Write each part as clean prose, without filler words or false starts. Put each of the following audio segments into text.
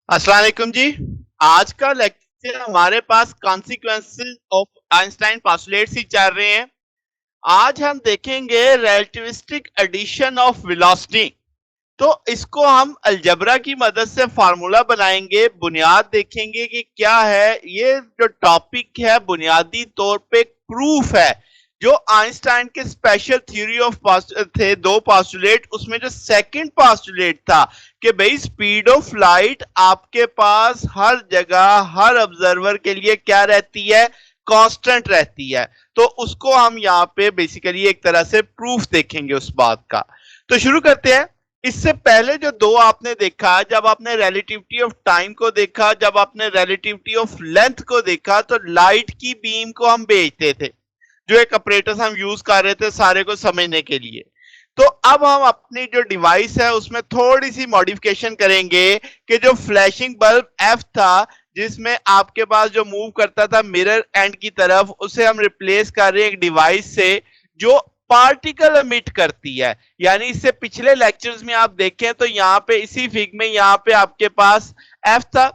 अस्सलाम वालेकुम जी। आज का लेक्चर हमारे पास कॉन्सिक्वेंसेस ऑफ आइंस्टाइन पोस्टुलेट्स ही चल रहे हैं। आज हम देखेंगे रिलेटिविस्टिक एडिशन ऑफ वेलोसिटी। तो इसको हम अलजेब्रा की मदद से फार्मूला बनाएंगे, बुनियाद देखेंगे कि क्या है। ये जो टॉपिक है बुनियादी तौर पे प्रूफ है जो आइंस्टाइन के स्पेशल थ्योरी ऑफ थे दो पोस्टुलेट, उसमें जो सेकंड पोस्टुलेट था कि भाई स्पीड ऑफ लाइट आपके पास हर जगह हर ऑब्जर्वर के लिए क्या रहती है, कांस्टेंट रहती है। तो उसको हम यहाँ पे बेसिकली एक तरह से प्रूफ देखेंगे उस बात का। तो शुरू करते हैं। इससे पहले जो दो आपने देखा, जब आपने रिलेटिविटी ऑफ टाइम को देखा, जब आपने रिलेटिविटी ऑफ लेंथ को देखा, तो लाइट की बीम को हम भेजते थे, जो एक ऑपरेटर्स हम यूज कर रहे थे सारे को समझने के लिए। तो अब हम अपनी जो डिवाइस है उसमें थोड़ी सी मॉडिफिकेशन करेंगे कि जो फ्लैशिंग बल्ब एफ था, जिसमें आपके पास जो मूव करता था मिरर एंड की तरफ, उसे हम रिप्लेस कर रहे हैं एक डिवाइस से जो पार्टिकल एमिट करती है। यानी इससे पिछले लेक्चर्स में आप देखें तो यहाँ पे इसी फिग में यहाँ पे आपके पास एफ था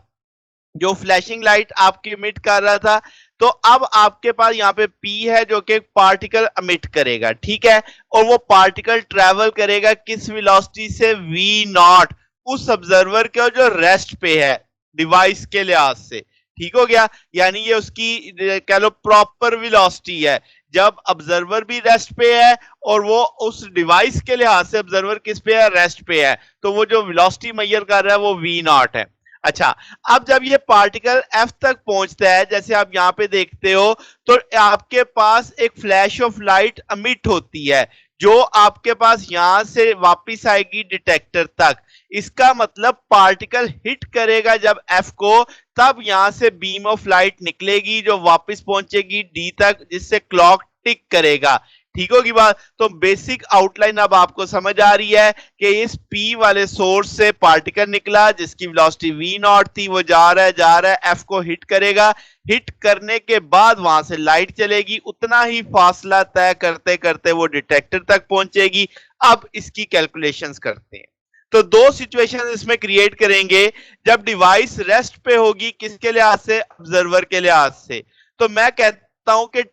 जो फ्लैशिंग लाइट आपकी इमिट कर रहा था। तो अब आपके पास यहाँ पे P है जो कि पार्टिकल एमिट करेगा, ठीक है। और वो पार्टिकल ट्रेवल करेगा किस वेलोसिटी से, v नॉट, उस ऑब्जर्वर के जो रेस्ट पे है डिवाइस के लिहाज से। ठीक हो गया। यानी ये उसकी कह लो प्रॉपर वेलोसिटी है जब ऑब्जर्वर भी रेस्ट पे है और वो उस डिवाइस के लिहाज से ऑब्जर्वर किस पे है, रेस्ट पे है। तो वो जो वेलोसिटी मेजर कर रहा है वो v नॉट है। अच्छा, अब जब ये पार्टिकल एफ तक पहुंचता है, जैसे आप यहां पे देखते हो, तो आपके पास एक फ्लैश ऑफ लाइट अमिट होती है जो आपके पास यहां से वापस आएगी डिटेक्टर तक। इसका मतलब पार्टिकल हिट करेगा जब एफ को, तब यहां से बीम ऑफ लाइट निकलेगी जो वापस पहुंचेगी डी तक, जिससे क्लॉक टिक करेगा। ठीक होगी बात। तो बेसिक आउटलाइन अब आपको समझ आ रही है कि इस पी वाले सोर्स से पार्टिकल निकला जिसकी वेलोसिटी वी नॉट थी, वो जा रहा है एफ को हिट करेगा। हिट करने के बाद वहां से लाइट चलेगी, उतना ही फासला तय करते करते वो डिटेक्टर तक पहुंचेगी। अब इसकी कैलकुलेशंस करते हैं। तो दो सिचुएशन इसमें क्रिएट करेंगे जब डिवाइस रेस्ट पे होगी, किसके लिहाज से, ऑब्जर्वर के लिहाज से। तो मैं कहता हूं कि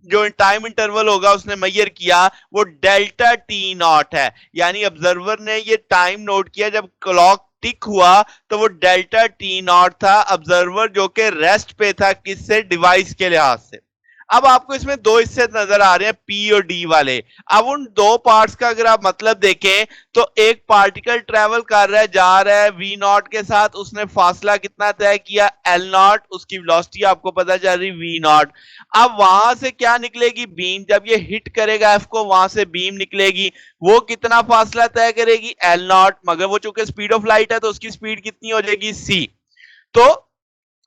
जो टाइम इंटरवल होगा उसने मेजर किया वो डेल्टा टी नॉट है। यानी ऑब्जर्वर ने ये टाइम नोट किया जब क्लॉक टिक हुआ, तो वो डेल्टा टी नॉट था, ऑब्जर्वर जो कि रेस्ट पे था किससे, डिवाइस के लिहाज से। अब आपको इसमें दो हिस्से नजर आ रहे हैं, पी और डी वाले। अब उन दो पार्ट्स का अगर आप मतलब देखें तो एक पार्टिकल ट्रेवल कर रहा है, जा रहा है वी नॉट के साथ, उसने फासला कितना तय किया, एल नॉट, उसकी वेलोसिटी आपको पता चल रही वी नॉट। अब वहां से क्या निकलेगी, बीम। जब ये हिट करेगा एफ को, वहां से बीम निकलेगी, वो कितना फासला तय करेगी, एल नॉट। मगर वो चूंकि स्पीड ऑफ लाइट है तो उसकी स्पीड कितनी हो जाएगी, सी। तो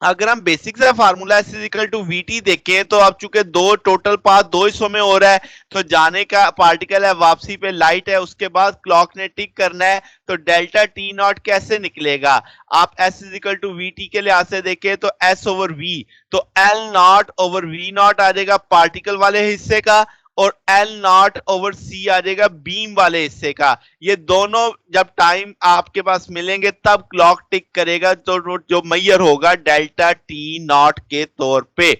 अगर हम बेसिक से formula S is equal to V T देखें तो अब चूंकि दो टोटल पाथ दो हिस्सों में हो रहा है, तो जाने का पार्टिकल है, वापसी पे लाइट है, उसके बाद क्लॉक ने टिक करना है, तो डेल्टा टी नॉट कैसे निकलेगा। आप S is equal to V T के लिहाज से देखें तो एस ओवर वी, तो L naught over V naught आ जाएगा पार्टिकल वाले हिस्से का, और एल नॉट ओवर सी आ जाएगा बीम वाले हिस्से का। ये दोनों जब टाइम आपके पास मिलेंगे तब क्लॉक टिक करेगा, तो जो मैयर होगा डेल्टा टी नॉट के तौर पे।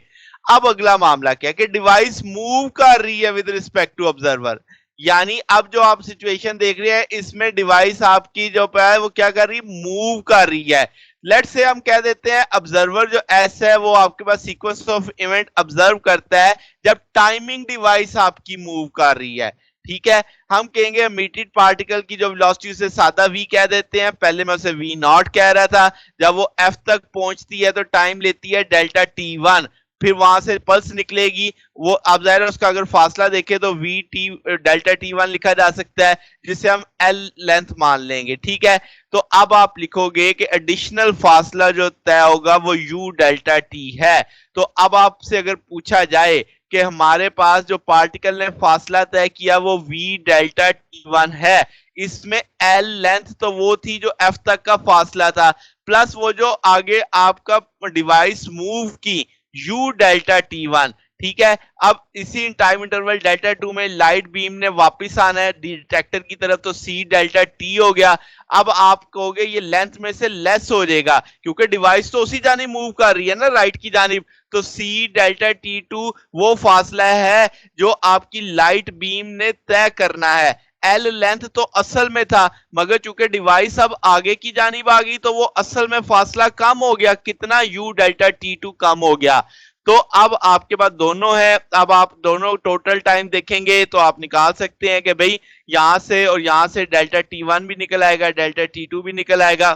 अब अगला मामला क्या है कि डिवाइस मूव कर रही है विद रिस्पेक्ट टू ऑब्जर्वर। यानी अब जो आप सिचुएशन देख रहे हैं इसमें डिवाइस आपकी जो है वो क्या कर रही है, मूव कर रही है। लेट से हम कह देते हैं ऑब्जर्वर जो एस है वो आपके पास सीक्वेंस ऑफ इवेंट ऑब्जर्व करता है जब टाइमिंग डिवाइस आपकी मूव कर रही है। ठीक है। हम कहेंगे एमिटेड पार्टिकल की जो वेलोसिटी उसे सादा v कह देते हैं, पहले मैं उसे v नॉट कह रहा था। जब वो f तक पहुंचती है तो टाइम लेती है डेल्टा t1, फिर वहां से पल्स निकलेगी। वो अब जाहिर है उसका अगर फासला देखें तो वी टी डेल्टा t1 लिखा जा सकता है, जिसे हम l लेंथ मान लेंगे। ठीक है। तो अब आप लिखोगे कि एडिशनल फासला जो तय होगा वो u डेल्टा t है। तो अब आपसे अगर पूछा जाए कि हमारे पास जो पार्टिकल ने फासला तय किया वो v डेल्टा t1 है, इसमें l लेंथ तो वो थी जो f तक का फासला था, प्लस वो जो आगे आपका डिवाइस मूव की u डेल्टा t1, ठीक है। अब इसी टाइम इंटरवल डेल्टा टू में लाइट बीम ने वापस आना है डिटेक्टर की तरफ, तो सी डेल्टा टी हो गया। अब आप कहोगे ये लेंथ में से लेस हो जाएगा क्योंकि डिवाइस तो उसी जानिब मूव कर रही है ना, राइट की जानिब, तो सी डेल्टा टी टू वो फासला है जो आपकी लाइट बीम ने तय करना है। एल लेंथ तो असल में था, मगर चूंकि डिवाइस अब आगे की जानिब आ गई तो वो असल में फासला कम हो गया, कितना यू डेल्टा टी टू कम हो गया। तो अब आपके पास दोनों है, अब आप दोनों टोटल टाइम देखेंगे तो आप निकाल सकते हैं कि भाई यहां से और यहां से डेल्टा टी वन भी निकल आएगा, डेल्टा टी टू भी निकल आएगा।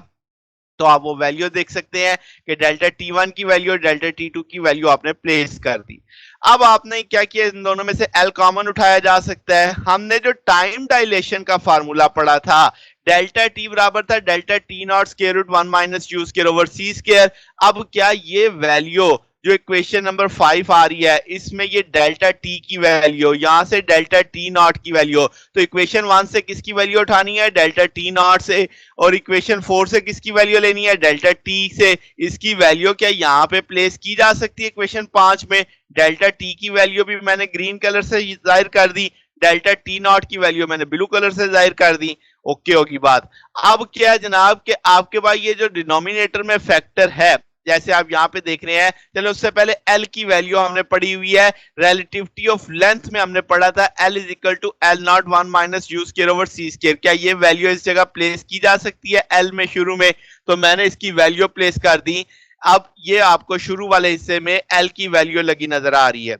तो आप वो वैल्यू देख सकते हैं कि डेल्टा टी वन की वैल्यू और डेल्टा टी टू की वैल्यू आपने प्लेस कर दी। अब आपने क्या किया, इन दोनों में से एल कॉमन उठाया जा सकता है। हमने जो टाइम डायलेशन का फार्मूला पढ़ा था, डेल्टा टी बराबर था delta T not square root one minus U square over C square. अब क्या ये वैल्यू जो इक्वेशन नंबर 5 आ रही है इसमें ये डेल्टा टी की वैल्यू, यहां से डेल्टा टी नॉट की वैल्यू, तो इक्वेशन 1 से किसकी वैल्यू उठानी है, डेल्टा टी नॉट से, और इक्वेशन 4 से किसकी वैल्यू लेनी है, डेल्टा टी से। इसकी वैल्यू क्या यहां पे प्लेस की जा सकती है इक्वेशन 5 में। डेल्टा टी की वैल्यू भी मैंने ग्रीन कलर से जाहिर कर दी, डेल्टा टी नॉट की वैल्यू मैंने ब्लू कलर से जाहिर कर दी। ओके होगी बात। अब क्या है जनाब कि आपके पास ये जो डिनोमिनेटर में फैक्टर है, जैसे आप यहां पे देख रहे हैं, चलो उससे पहले एल की वैल्यू हमने पढ़ी हुई है, रिलेटिविटी ऑफ लेंथ में हमने पढ़ा था L is equal to L not one minus U square over C square. क्या ये वैल्यू इस जगह प्लेस की जा सकती है एल में शुरू में, तो मैंने इसकी वैल्यू प्लेस कर दी। अब ये आपको शुरू वाले हिस्से में एल की वैल्यू लगी नजर आ रही है।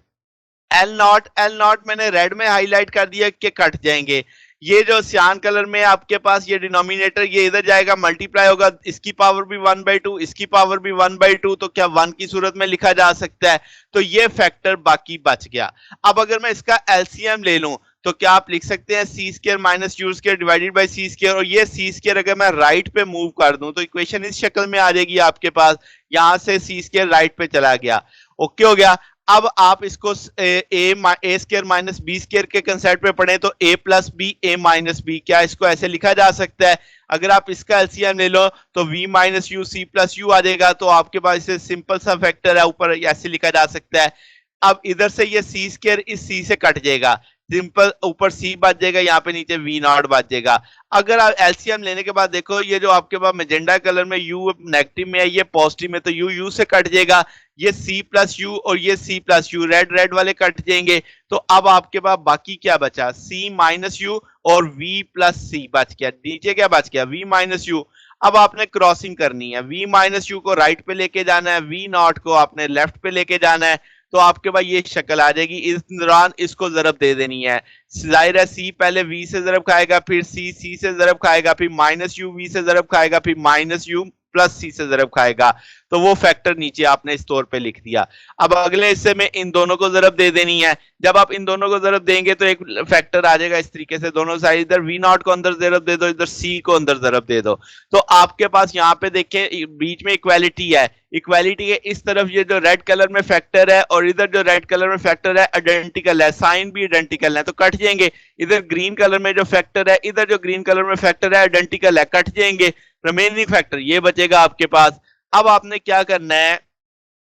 एल नॉट मैंने रेड में हाईलाइट कर दिया कि कट जाएंगे। ये जो सियान कलर में आपके पास ये डिनोमिनेटर ये इधर जाएगा, मल्टीप्लाई होगा, इसकी पावर भी 1/2, इसकी पावर भी 1/2, तो क्या 1 की सूरत में लिखा जा सकता है, तो ये फैक्टर बाकी बच गया। अब अगर मैं इसका एलसीएम ले लूं तो क्या आप लिख सकते हैं C square minus U square divided by C square, और ये सी स्क्वायर अगर मैं राइट पे मूव कर दूं तो इक्वेशन इस शक्ल में आ जाएगी आपके पास, यहां से सी स्क्वायर राइट पे चला गया। ओके हो गया। अब आप इसको ए स्क्वायर माइनस बी स्क्वायर के कंसेप्ट पे पढ़ें तो ए प्लस बी ए माइनस बी, क्या इसको ऐसे लिखा जा सकता है। अगर आप इसका एलसीएम ले लो तो v minus U C plus U आ जाएगा, तो आपके पास इसे सिंपल सा फैक्टर है ऊपर ऐसे लिखा जा सकता है। अब इधर से ये सी स्क्वायर इस सी से कट जाएगा, सिंपल ऊपर सी बच जाएगा, यहाँ पे नीचे वी नॉट बच जाएगा। अगर आप एलसीएम लेने के बाद देखो ये जो आपके पास मैजेंडा कलर में यू नेगेटिव में है ये पॉजिटिव में, तो यू यू से कट जाएगा, ये सी प्लस यू और ये C plus U red red वाले कट जाएंगे। तो अब आपके पास बाकी क्या बचा, सी माइनस यू और वी प्लस सी बच गया, नीचे क्या बच गया, वी माइनस यू। अब आपने क्रॉसिंग करनी है, वी माइनस यू को राइट पे लेके जाना है, वी नॉट को आपने लेफ्ट पे लेके जाना है, तो आपके पास ये शक्ल आ जाएगी। इस दौरान इसको जरब दे देनी है, जाहिर है सी पहले वी से जरब खाएगा, फिर सी सी से जरब खाएगा, फिर माइनस यू वी से जरब खाएगा, फिर माइनस यू प्लस सी से जरब खाएगा, तो वो फैक्टर नीचे आपने इस तौर पे लिख दिया। अब अगले हिस्से में इन दोनों को जरब दे देनी है, जब आप इन दोनों को जरब देंगे तो एक फैक्टर आ जाएगा इस तरीके से, दोनों साइड इधर वी नॉट को अंदर जरब दे दो, इधर सी को अंदर जरब दे दो, तो आपके पास यहाँ पे देखें बीच में इक्वालिटी है। इक्वालिटी है इस तरफ ये जो रेड कलर में फैक्टर है और इधर जो रेड कलर में फैक्टर है आइडेंटिकल है, साइन भी आइडेंटिकल है, तो कट जाएंगे। इधर ग्रीन कलर में जो फैक्टर है, इधर जो ग्रीन कलर में फैक्टर है आइडेंटिकल है, कट जाएंगे, रिमेनिंग फैक्टर ये बचेगा आपके पास। अब आपने क्या करना है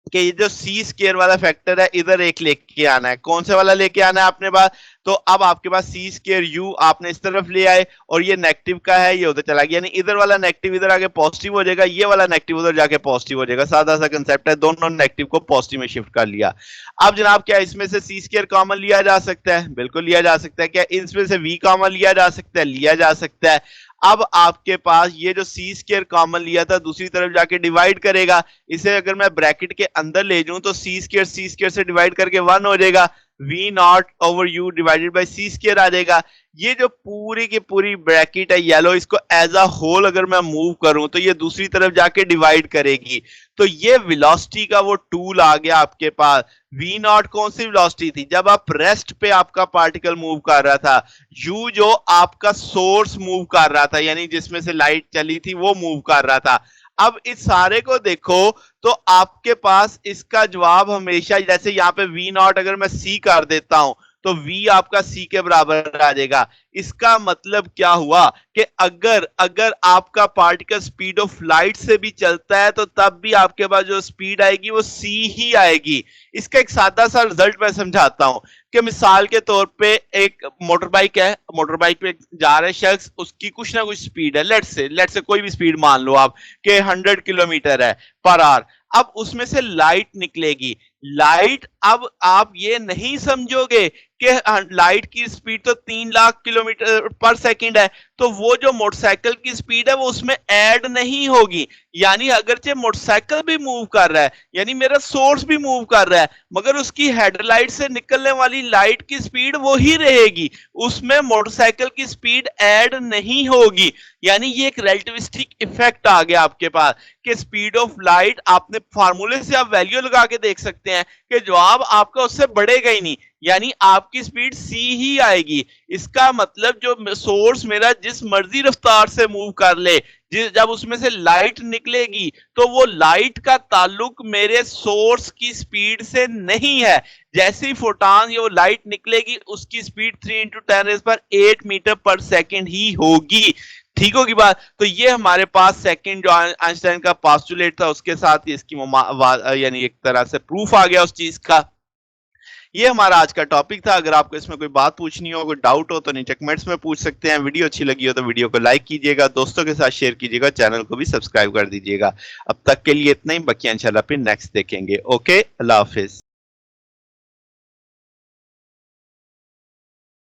कि ये जो सी स्क्वायर वाला फैक्टर है इधर एक लेके आना है, कौन से वाला लेके आना है अपने पास, तो अब आपके पास सी स्क्वायर यू आपने इस तरफ ले आए और ये नेगेटिव का है ये उधर चला गया, यानी इधर वाला नेगेटिव इधर आके पॉजिटिव हो जाएगा, ये वाला नेगेटिव उधर जाके पॉजिटिव हो जाएगा, सादा सा कंसेप्ट है, दोनों नेगेटिव को पॉजिटिव में शिफ्ट कर लिया। अब जनाब क्या इसमें से सी स्क्वायर कॉमन लिया जा सकता है, बिल्कुल लिया जा सकता है। क्या इसमें से वी कॉमन लिया जा सकता है, लिया जा सकता है। अब आपके पास ये जो सी स्क्वायर कॉमन लिया था दूसरी तरफ जाके डिवाइड करेगा, इसे अगर मैं ब्रैकेट के अंदर ले जाऊं तो सी स्क्वायर से डिवाइड करके 1 हो जाएगा, V naught over U divided by C square आ जाएगा। ये जो पूरी की पूरी ब्रैकेट है येलो, इसको एज अ होल अगर मैं मूव करूं तो ये दूसरी तरफ जाके डिवाइड करेगी, तो ये वेलोसिटी का वो टूल आ गया आपके पास। वी नॉट कौन सी वेलोसिटी थी, जब आप रेस्ट पे आपका पार्टिकल मूव कर रहा था, यू जो आपका सोर्स मूव कर रहा था यानी जिसमें से लाइट चली थी वो मूव कर रहा था। अब इस सारे को देखो तो आपके पास इसका जवाब हमेशा, जैसे यहाँ पे वी नॉट अगर मैं सी कर देता हूं तो v आपका c के बराबर आ जाएगा। इसका मतलब क्या हुआ कि अगर अगर आपका पार्टिकल स्पीड ऑफ लाइट से भी चलता है तो तब भी आपके पास जो स्पीड आएगी वो c ही आएगी। इसका एक सादा सा रिजल्ट मैं समझाता हूं कि मिसाल के तौर पे एक मोटर बाइक है, मोटर बाइक पे जा रहे शख्स, उसकी कुछ ना कुछ स्पीड है, लेट से कोई भी स्पीड मान लो आप कि 100 किलोमीटर है पर आवर। अब उसमें से लाइट निकलेगी। लाइट, अब आप ये नहीं समझोगे कि लाइट की स्पीड तो 3 लाख किलोमीटर पर सेकंड है, तो वो जो मोटरसाइकिल की स्पीड है वो उसमें ऐड नहीं होगी। यानी अगरचे मोटरसाइकिल भी मूव कर रहा है, यानी मेरा सोर्स भी मूव कर रहा है, मगर उसकी हेडलाइट से निकलने वाली लाइट की स्पीड वो ही रहेगी, उसमें मोटरसाइकिल की स्पीड ऐड नहीं होगी। यानी ये एक रिलेटिविस्टिक इफेक्ट आ गया आपके पास कि स्पीड ऑफ लाइट, आपने फार्मूले से आप वैल्यू लगा के देख सकते हैं कि जवाब आपका उससे बढ़ेगा ही नहीं, यानी आपकी स्पीड सी ही आएगी। इसका मतलब जो सोर्स मेरा जिस मर्जी रफ्तार से मूव कर ले, जब उसमें से लाइट निकलेगी तो वो लाइट का ताल्लुक मेरे सोर्स की स्पीड से नहीं है। जैसे ही फोटॉन या वो लाइट निकलेगी उसकी स्पीड 3 × 10⁸ मीटर पर सेकंड ही होगी। ठीक होगी बात। तो ये हमारे पास सेकंड जो आइंस्टाइन का पोस्टुलेट था उसके साथ इसकी यानी एक तरह से प्रूफ आ गया उस चीज का। ये हमारा आज का टॉपिक था। अगर आपको इसमें कोई बात पूछनी हो, कोई डाउट हो तो नीचे कमेंट्स में पूछ सकते हैं। वीडियो अच्छी लगी हो तो वीडियो को लाइक कीजिएगा, दोस्तों के साथ शेयर कीजिएगा, चैनल को भी सब्सक्राइब कर दीजिएगा। अब तक के लिए इतना ही, बाकी इंशाल्लाह फिर नेक्स्ट देखेंगे। ओके, अल्लाह हाफिज।